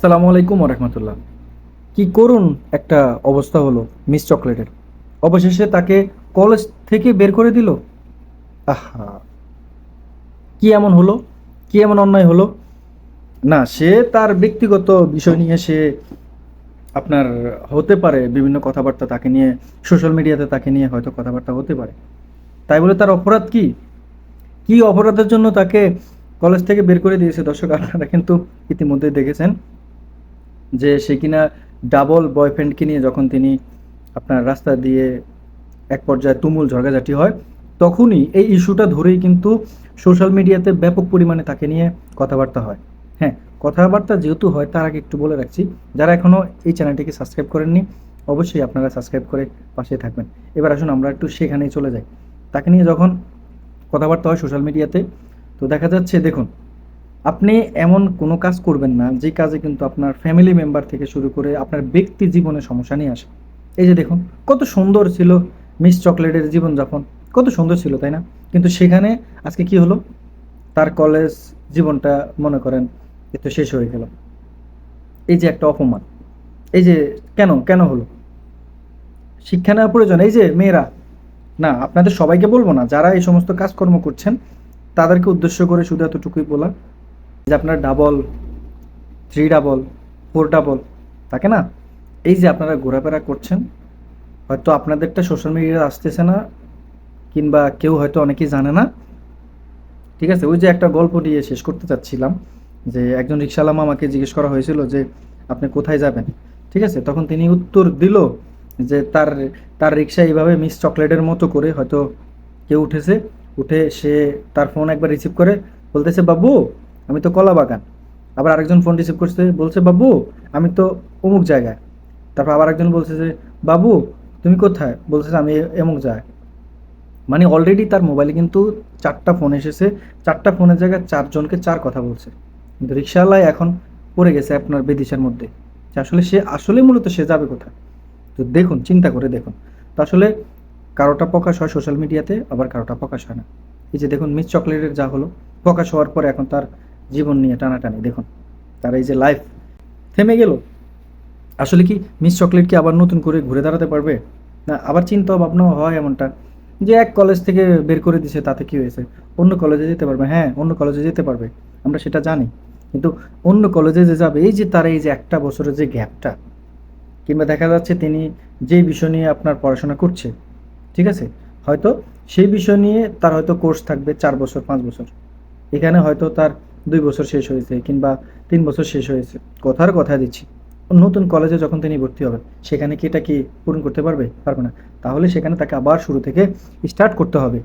আসসালামু আলাইকুম রহমতুল্লাহ। কি করুন একটা অবস্থা হলো মিস চকলেটের। অবশেষে তাকে কলেজ থেকে বের করে দিল। আহা, কি এমন হলো? কি এমন অন্যায় হলো? না, সে তার ব্যক্তিগত বিষয় নিয়ে সে আপনার হতে পারে বিভিন্ন কথাবার্তা তাকে নিয়ে, সোশ্যাল মিডিয়াতে তাকে নিয়ে হয়তো কথাবার্তা হতে পারে। তাই বলে তার অপরাধ কি? কি অপরাধের জন্য তাকে কলেজ থেকে বের করে দিয়েছে? দর্শক, আপনারা কিন্তু ইতিমধ্যে দেখেছেন যে সে কিনা ডাবল বয়ফ্রেন্ডকে নিয়ে যখন তিনি আপনার রাস্তা দিয়ে এক পর্যায়ে তুমুল ঝগড়াঝাটি হয়, তখনই এই ইস্যুটা ধরেই কিন্তু সোশ্যাল মিডিয়াতে ব্যাপক পরিমাণে তাকে নিয়ে কথাবার্তা হয়। হ্যাঁ, কথাবার্তা যেহেতু হয়, তার আগে একটু বলে রাখছি, যারা এখনও এই চ্যানেলটিকে সাবস্ক্রাইব করেননি অবশ্যই আপনারা সাবস্ক্রাইব করে পাশে থাকবেন। এবার আসুন আমরা একটু সেখানেই চলে যাই। তাকে নিয়ে যখন কথাবার্তা হয় সোশ্যাল মিডিয়াতে, তো দেখা যাচ্ছে, দেখুন, আপনি এমন কোনো কাজ করবেন না যে কাজে কিন্তু আপনার ফ্যামিলি মেম্বার থেকে শুরু করে আপনার ব্যক্তি জীবনে সমস্যা নিয়ে আসে। এই যে দেখুন, কত সুন্দর ছিল মিস চকলেটের জীবনযাপন, কত সুন্দর ছিল, তাই না? কিন্তু সেখানে আজকে কি হলো? তার কলেজ জীবনটা মনে করেন এ তো শেষ হয়ে গেল। এই যে একটা অপমান, এই যে কেন কেন হলো? শিক্ষা নেওয়া প্রয়োজন। এই যে মেয়েরা, না আপনাদের সবাইকে বলবো না, যারা এই সমস্ত কাজকর্ম করছেন তাদেরকে উদ্দেশ্য করে শুধু এতটুকুই বলা যে আপনার double, three double, four double থাকে না, এই যে আপনারা ঘোরাফেরা করছেন, হয়তো আপনাদেরটা সোশ্যাল মিডিয়ায় আসতেছে না, কিংবা কেউ হয়তো অনেকেই জানে না। ঠিক আছে, ওই যে একটা গল্প দিয়ে শেষ করতে চাচ্ছিলাম, যে একজন রিক্সাওয়ালা মামাকে জিজ্ঞেস করা হয়েছিল যে আপনি কোথায় যাবেন। ঠিক আছে, তখন তিনি উত্তর দিল যে তার তার রিক্সা এইভাবে মিস চকলেটের মতো করে হয়তো কেউ উঠেছে, উঠে সে তার ফোন একবার রিসিভ করে বলতেছে, বাবু আমি তো কলা বাগান। আবার আরেকজন ফোন রিসিভ করছে, বলছে, বাবু আমি তো অমুক জায়গায়। তারপর আবার একজন বলছে যে, বাবু তুমি কোথায়? বলছে যে, আমি এমুক জায়গায়। মানে অলরেডি তার মোবাইলে কিন্তু চারটা ফোন এসেছে, চারটা ফোনের জায়গায় চারজনকে চার কথা বলছে। কিন্তু রিক্সাওয়ালাই এখন পড়ে গেছে আপনার বেদিশার মধ্যে, যে আসলে সে আসলে মূলত সে যাবে কোথায়। তো দেখুন, চিন্তা করে দেখুন। তো আসলে কারোটা প্রকাশ হয় সোশ্যাল মিডিয়াতে, আবার কারোটা প্রকাশ হয় না। এই যে দেখুন মিস চকলেটের যা হলো, প্রকাশ হওয়ার পরে এখন তার জীবন নিয়ে টানাটানি, দেখুন তার এই যে লাইফ থেমে গেল। আসলে কি মিস চকলেট কি আবার নতুন করে ঘুরে দাঁড়াতে পারবে? না, আবার চিন্তা ভাবনাও হয় এমনটা, যে এক কলেজ থেকে বের করে দিছে তাতে কি হয়েছে, অন্য কলেজে যেতে পারবে। হ্যাঁ, অন্য কলেজে যেতে পারবে, আমরা সেটা জানি। কিন্তু অন্য কলেজে যে যাবে, এই যে তার এই যে একটা বছরের যে গ্যাপটা, কিংবা দেখা যাচ্ছে তিনি যেই বিষয় নিয়ে আপনার পড়াশোনা করছে, ঠিক আছে, হয়তো সেই বিষয় নিয়ে তার হয়তো কোর্স থাকবে 4 বছর 5 বছর, এখানে হয়তো তার 2 বছর শেষ হয়েছে কিংবা 3 বছর শেষ হয়েছে। কথার কথা দিচ্ছি, নতুন কলেজে যখন তিনি ভর্তি হবেন, সেখানে কি এটা কি পূরণ করতে পারবে? পারবে না। তাহলে সেখানে তাকে আবার শুরু থেকে স্টার্ট করতে হবে।